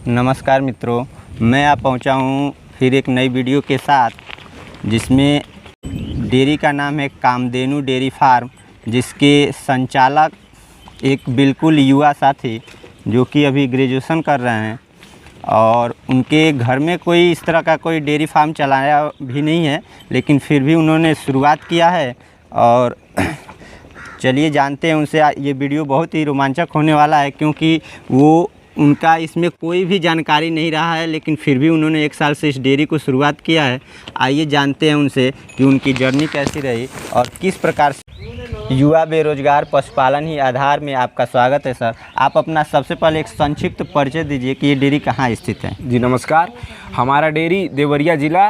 नमस्कार मित्रों, मैं आप पहुंचा हूं फिर एक नई वीडियो के साथ, जिसमें डेयरी का नाम है कामधेनु डेयरी फार्म, जिसके संचालक एक बिल्कुल युवा साथी जो कि अभी ग्रेजुएशन कर रहे हैं और उनके घर में कोई इस तरह का कोई डेयरी फार्म चलाया भी नहीं है, लेकिन फिर भी उन्होंने शुरुआत किया है। और चलिए जानते हैं उनसे। ये वीडियो बहुत ही रोमांचक होने वाला है, क्योंकि उनका इसमें कोई भी जानकारी नहीं रहा है, लेकिन फिर भी उन्होंने 1 साल से इस डेयरी को शुरुआत किया है। आइए जानते हैं उनसे कि उनकी जर्नी कैसी रही और किस प्रकार से। युवा बेरोजगार पशुपालन ही आधार में आपका स्वागत है सर। आप अपना सबसे पहले एक संक्षिप्त परिचय दीजिए कि ये डेयरी कहाँ स्थित है। जी नमस्कार, हमारा डेयरी देवरिया ज़िला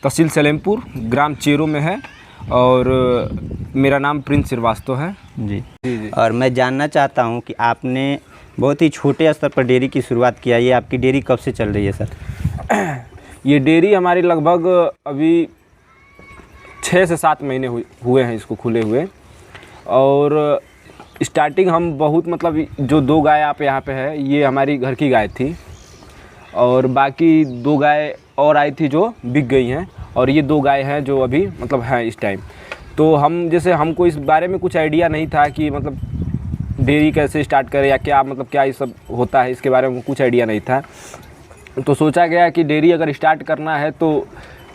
तहसील सलेमपुर ग्राम चेरो में है और मेरा नाम प्रिंस श्रीवास्तव है। जी। और मैं जानना चाहता हूँ कि आपने बहुत ही छोटे स्तर पर डेयरी की शुरुआत किया, ये आपकी डेयरी कब से चल रही है सर? ये डेयरी हमारी लगभग अभी 6 से 7 महीने हुए हैं इसको खुले हुए। और स्टार्टिंग हम बहुत जो 2 गाय आप यहाँ पे है, ये हमारी घर की गाय थी और बाकी 2 गाय और आई थी जो बिक गई हैं, और ये 2 गाय हैं जो अभी हैं इस टाइम। तो हमको इस बारे में कुछ आइडिया नहीं था कि डेयरी कैसे स्टार्ट करें या क्या क्या ये सब होता है, इसके बारे में कुछ आइडिया नहीं था। तो सोचा गया कि डेयरी अगर स्टार्ट करना है तो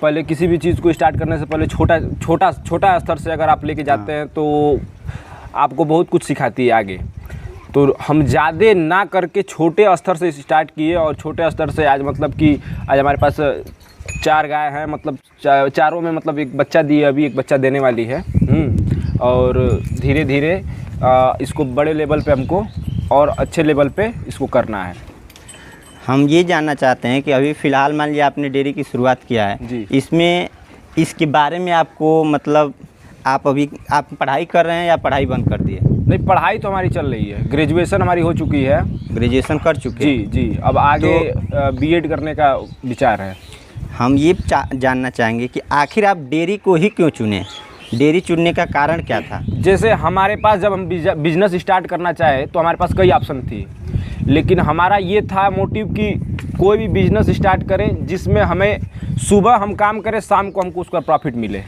पहले किसी भी चीज़ को स्टार्ट करने से पहले छोटा स्तर से अगर आप लेके जाते हैं तो आपको बहुत कुछ सिखाती है आगे। तो हम ज़्यादा ना करके छोटे स्तर से स्टार्ट किए और छोटे स्तर से आज आज हमारे पास 4 गाय हैं, चारों में एक बच्चा दिए, अभी एक बच्चा देने वाली है। और धीरे धीरे इसको बड़े लेवल पे हमको और अच्छे लेवल पे इसको करना है। हम ये जानना चाहते हैं कि अभी फ़िलहाल मान लिया आपने डेयरी की शुरुआत किया है जी। इसके बारे में आपको आप पढ़ाई कर रहे हैं या पढ़ाई बंद कर दिए? नहीं, पढ़ाई तो हमारी चल रही है, ग्रेजुएशन हमारी हो चुकी है। ग्रेजुएशन कर चुके हैं? जी। अब आगे बीएड करने का विचार है। हम ये जानना चाहेंगे कि आखिर आप डेयरी को ही क्यों चुने? डेयरी चुनने का कारण क्या था? जैसे हमारे पास जब हम बिजनेस स्टार्ट करना चाहे तो हमारे पास कई ऑप्शन थी, लेकिन हमारा ये था मोटिव कि कोई भी बिजनेस स्टार्ट करें जिसमें हमें सुबह हम काम करें, शाम को हमको उसका प्रॉफिट मिले।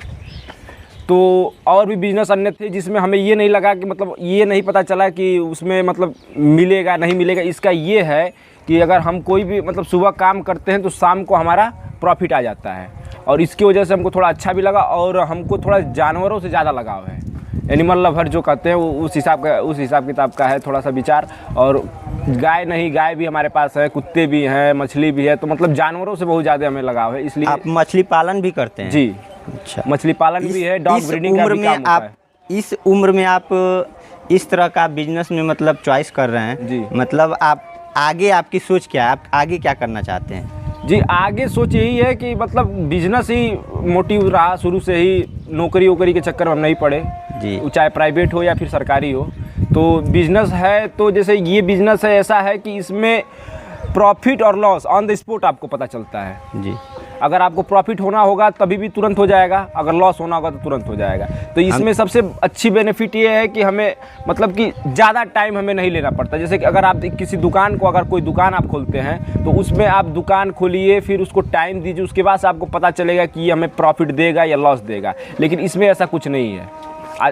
तो और भी बिजनेस अन्य थे जिसमें हमें ये नहीं लगा कि ये नहीं पता चला कि उसमें मिलेगा नहीं मिलेगा। इसका ये है कि अगर हम कोई भी सुबह काम करते हैं तो शाम को हमारा प्रॉफिट आ जाता है, और इसकी वजह से हमको थोड़ा अच्छा भी लगा और हमको थोड़ा जानवरों से ज़्यादा लगाव है। एनिमल लवर जो कहते हैं वो उस हिसाब किताब का है थोड़ा सा विचार। और गाय भी हमारे पास है, कुत्ते भी हैं, मछली भी है, तो जानवरों से बहुत ज़्यादा हमें लगाव है। इसलिए आप मछली पालन भी करते हैं? जी। अच्छा, मछली पालन भी है, डॉग ब्रीडिंग का भी काम होता है। इस उम्र में आप इस तरह का बिजनेस में चॉइस कर रहे हैं जी। आप आगे आपकी सोच क्या है? आप आगे क्या करना चाहते हैं? जी, आगे सोच यही है कि बिजनेस ही मोटिव रहा शुरू से ही। नौकरी के चक्कर में हम नहीं पड़े जी, चाहे प्राइवेट हो या फिर सरकारी हो। तो बिजनेस है, तो जैसे ये बिजनेस है ऐसा है कि इसमें प्रॉफिट और लॉस ऑन द स्पॉट आपको पता चलता है जी। अगर आपको प्रॉफिट होना होगा तभी भी तुरंत हो जाएगा, अगर लॉस होना होगा तो तुरंत हो जाएगा। तो इसमें सबसे अच्छी बेनिफिट ये है कि हमें कि ज़्यादा टाइम हमें नहीं लेना पड़ता। जैसे कि अगर आप किसी दुकान को, अगर कोई दुकान आप खोलते हैं तो उसमें आप दुकान खोलिए, फिर उसको टाइम दीजिए, उसके बाद आपको पता चलेगा कि ये हमें प्रॉफिट देगा या लॉस देगा। लेकिन इसमें ऐसा कुछ नहीं है।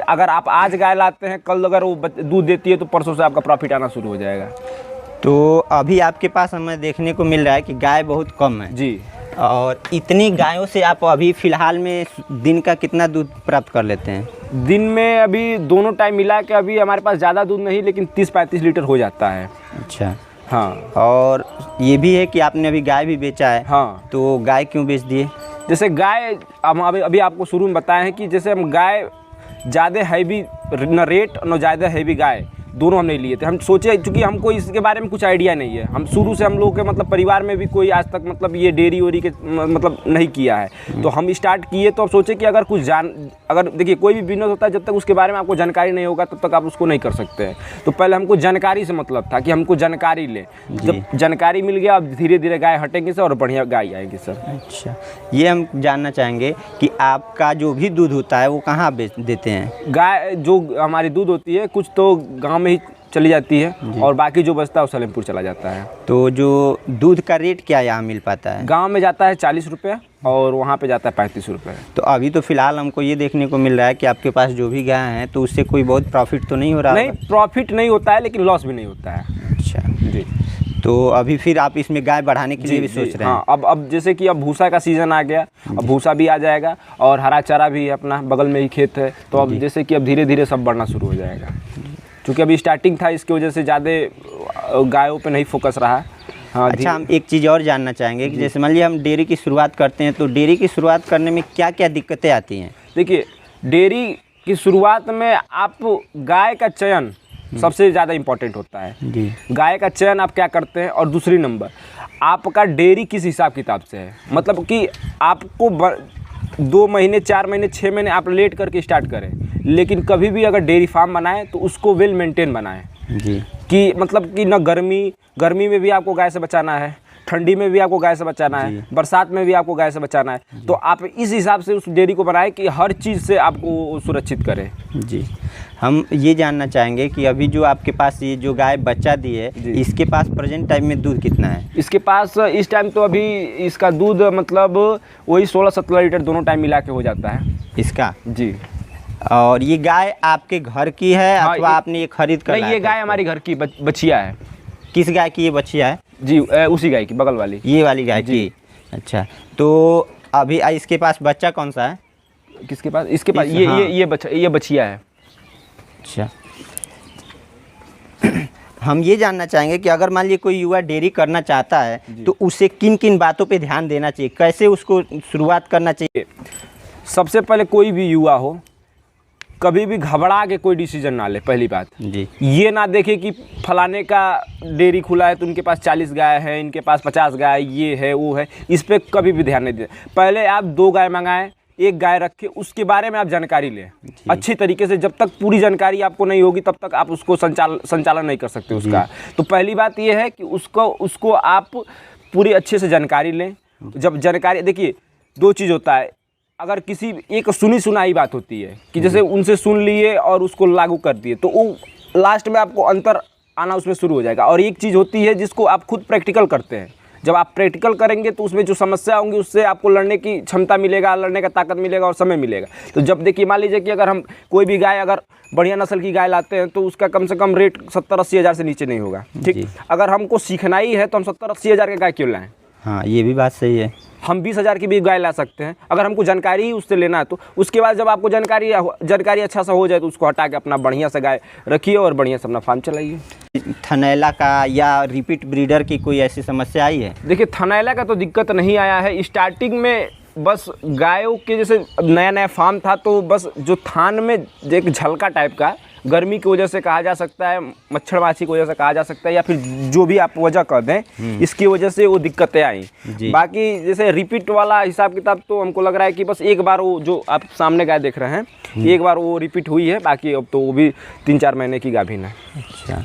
अगर आप आज गाय लाते हैं, कल अगर वो दूध देती है तो परसों से आपका प्रॉफिट आना शुरू हो जाएगा। तो अभी आपके पास हमें देखने को मिल रहा है कि गाय बहुत कम है जी। और इतनी गायों से आप अभी फ़िलहाल में दिन का कितना दूध प्राप्त कर लेते हैं? दिन में अभी दोनों टाइम मिला के अभी हमारे पास ज़्यादा दूध नहीं, लेकिन 30-35 लीटर हो जाता है। अच्छा। हाँ। और ये भी है कि आपने अभी गाय भी बेचा है। हाँ। तो गाय क्यों बेच दिए? जैसे गाय हम अभी आपको शुरू में बताए हैं कि जैसे हम गाय ज़्यादा हैवी न रेट न ज़्यादा हैवी गाय दोनों हम नहीं लिए थे। हम सोचे, चूँकि हमको इसके बारे में कुछ आइडिया नहीं है, हम शुरू से हम लोगों के परिवार में भी कोई आज तक ये डेयरी वेरी के नहीं किया है। तो हम स्टार्ट किए तो अब सोचे कि अगर देखिए कोई भी बिजनेस होता है, जब तक उसके बारे में आपको जानकारी नहीं होगा तब तक आप उसको नहीं कर सकते हैं। तो पहले हमको जानकारी से था कि हमको जानकारी ले, जब जानकारी मिल गया अब धीरे धीरे गाय हटेंगे सर और बढ़िया गाय आएगी सर। अच्छा, ये हम जानना चाहेंगे कि आपका जो भी दूध होता है वो कहाँ बेच देते हैं? गाय जो हमारी दूध होती है कुछ तो गाँव में ही चली जाती है और बाकी जो बचता है वो सलेमपुर चला जाता है। तो जो दूध का रेट क्या यहाँ मिल पाता है? गांव में जाता है 40 रुपये और वहाँ पे जाता है 35 रुपये। तो अभी तो फिलहाल हमको ये देखने को मिल रहा है कि आपके पास जो भी गाय हैं तो उससे कोई बहुत प्रॉफिट तो नहीं हो रहा? नहीं, प्रॉफिट नहीं होता है लेकिन लॉस भी नहीं होता है। अच्छा जी। तो अभी फिर आप इसमें गाय बढ़ाने के लिए भी सोच रहे हैं? हाँ, अब जैसे कि अब भूसा का सीज़न आ गया, अब भूसा भी आ जाएगा और हरा चारा भी है, अपना बगल में ही खेत है, तो अब जैसे कि अब धीरे धीरे सब बढ़ना शुरू हो जाएगा। क्योंकि अभी स्टार्टिंग था, इसकी वजह से ज़्यादा गायों पे नहीं फोकस रहा। हाँ। अच्छा, हम एक चीज़ और जानना चाहेंगे कि जैसे मान लीजिए हम डेयरी की शुरुआत करते हैं तो डेयरी की शुरुआत करने में क्या क्या दिक्कतें आती हैं? देखिए, डेयरी की शुरुआत में आप गाय का चयन सबसे ज़्यादा इम्पोर्टेंट होता है जी। गाय का चयन आप क्या करते हैं, और दूसरी नंबर आपका डेयरी किस हिसाब किताब से है। मतलब कि आपको 2 महीने 4 महीने 6 महीने आप लेट करके स्टार्ट करें, लेकिन कभी भी अगर डेयरी फार्म बनाएं तो उसको वेल मेंटेन बनाएं जी। कि मतलब कि ना गर्मी में भी आपको गाय से बचाना है, ठंडी में भी आपको गाय से बचाना है, बरसात में भी आपको गाय से बचाना है। तो आप इस हिसाब से उस डेयरी को बनाएं कि हर चीज़ से आपको सुरक्षित करें। जी। हम ये जानना चाहेंगे कि अभी जो आपके पास ये जो गाय बच्चा दी है, इसके पास प्रेजेंट टाइम में दूध कितना है? इसके पास इस टाइम तो अभी इसका दूध मतलब वही 16-17 लीटर दोनों टाइम मिला के हो जाता है इसका। जी। और ये गाय आपके घर की है अथवा आपने ये खरीद कर? नहीं, ये गाय हमारी घर की बछिया है। किस गाय की ये बछिया है? जी, उसी गाय की, बगल वाली, ये वाली गाय की। अच्छा, तो अभी इसके पास बच्चा कौन सा है? किसके पास? इसके पास ये बछिया है। अच्छा। हम ये जानना चाहेंगे कि अगर मान लीजिए कोई युवा डेयरी करना चाहता है तो उसे किन किन बातों पे ध्यान देना चाहिए, कैसे उसको शुरुआत करना चाहिए? सबसे पहले कोई भी युवा हो, कभी भी घबरा के कोई डिसीजन ना ले। पहली बात जी, ये ना देखे कि फलाने का डेयरी खुला है तो उनके पास 40 गाय है, इनके पास 50 गाय, ये है वो है, इस पर कभी भी ध्यान नहीं दें। पहले आप 2 गाय मंगाएं, 1 गाय रखें, उसके बारे में आप जानकारी लें अच्छी तरीके से। जब तक पूरी जानकारी आपको नहीं होगी तब तक आप उसको संचालन नहीं कर सकते उसका। तो पहली बात ये है कि उसको आप पूरी अच्छे से जानकारी लें। जब जानकारी, देखिए 2 चीज़ होता है, अगर किसी एक सुनी सुनाई बात होती है कि जैसे उनसे सुन लिए और उसको लागू कर दिए, तो वो लास्ट में आपको अंतर आना उसमें शुरू हो जाएगा। और एक चीज़ होती है जिसको आप खुद प्रैक्टिकल करते हैं। जब आप प्रैक्टिकल करेंगे तो उसमें जो समस्या होंगी उससे आपको लड़ने की क्षमता मिलेगा, लड़ने का ताकत मिलेगा और समय मिलेगा। तो जब देखिए, मान लीजिए कि अगर हम कोई भी गाय अगर बढ़िया नस्ल की गाय लाते हैं तो उसका कम से कम रेट 70-80 हज़ार से नीचे नहीं होगा। ठीक, अगर हमको सीखना ही है तो हम 70-80 हज़ार की गाय क्यों लाएँ? हाँ, ये भी बात सही है। हम 20 हज़ार की भी गाय ला सकते हैं अगर हमको जानकारी ही उससे लेना है तो। उसके बाद जब आपको जानकारी अच्छा सा हो जाए तो उसको हटा के अपना बढ़िया सा गाय रखिए और बढ़िया से अपना फार्म चलाइए। थनैला का या रिपीट ब्रीडर की कोई ऐसी समस्या आई है? देखिए, थनैला का तो दिक्कत नहीं आया है। स्टार्टिंग में बस गायों के जैसे नया फार्म था तो बस जो थान में एक झलका टाइप का, गर्मी की वजह से कहा जा सकता है, मच्छर माछी की वजह से कहा जा सकता है, या फिर जो भी आप वजह कर दें, इसकी वजह से वो दिक्कतें आई। बाकी जैसे रिपीट वाला हिसाब किताब तो हमको लग रहा है कि बस एक बार वो जो आप सामने गाय देख रहे हैं, एक बार वो रिपीट हुई है, बाकी अब तो वो भी 3-4 महीने की गाभिन है। अच्छा,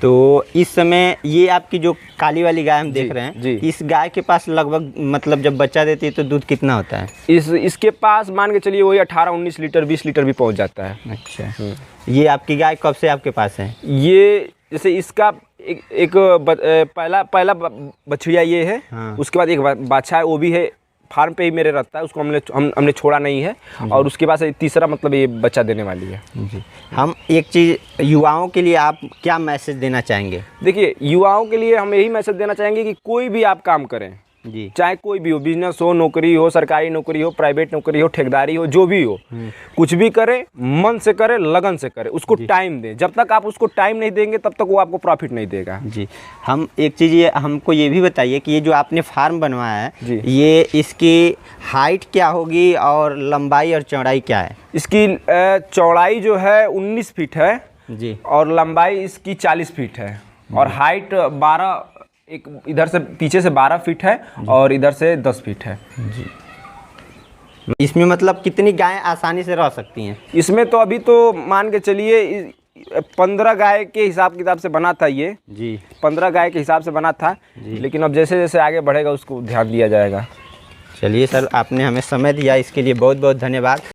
तो इस समय ये आपकी जो काली वाली गाय हम देख रहे हैं, इस गाय के पास लगभग मतलब जब बच्चा देती है तो दूध कितना होता है? इसके पास मान के चलिए वही 18-19 लीटर 20 लीटर भी पहुंच जाता है। अच्छा, ये आपकी गाय कब से आपके पास है? ये जैसे इसका एक पहला बछड़िया ये है। हाँ। उसके बाद एक बाछा है, वो भी है फार्म पे ही मेरे रहता है, उसको हमने छोड़ा नहीं है। और उसके बाद तीसरा मतलब ये बच्चा देने वाली है। जी। हम एक चीज़ युवाओं के लिए आप क्या मैसेज देना चाहेंगे? देखिए, युवाओं के लिए हम यही मैसेज देना चाहेंगे कि कोई भी आप काम करें जी, चाहे कोई भी हो, बिजनेस हो, नौकरी हो, सरकारी नौकरी हो, प्राइवेट नौकरी हो, ठेकेदारी हो, जो भी हो, कुछ भी करे मन से करे, लगन से करे, उसको टाइम दें। जब तक आप उसको टाइम नहीं देंगे तब तक वो आपको प्रॉफिट नहीं देगा। जी। हम एक चीज़ ये हमको ये भी बताइए कि ये जो आपने फार्म बनवाया है, ये इसकी हाइट क्या होगी और लंबाई और चौड़ाई क्या है? इसकी चौड़ाई जो है 19 फीट है जी, और लंबाई इसकी 40 फीट है, और हाइट 12, एक इधर से पीछे से 12 फीट है और इधर से 10 फीट है। जी। इसमें मतलब कितनी गायें आसानी से रह सकती हैं? इसमें तो अभी तो मान के चलिए 15 गाय के हिसाब किताब से बना था ये जी, 15 गाय के हिसाब से बना था, लेकिन अब जैसे जैसे आगे बढ़ेगा उसको ध्यान दिया जाएगा। चलिए सर, आपने हमें समय दिया, इसके लिए बहुत बहुत धन्यवाद।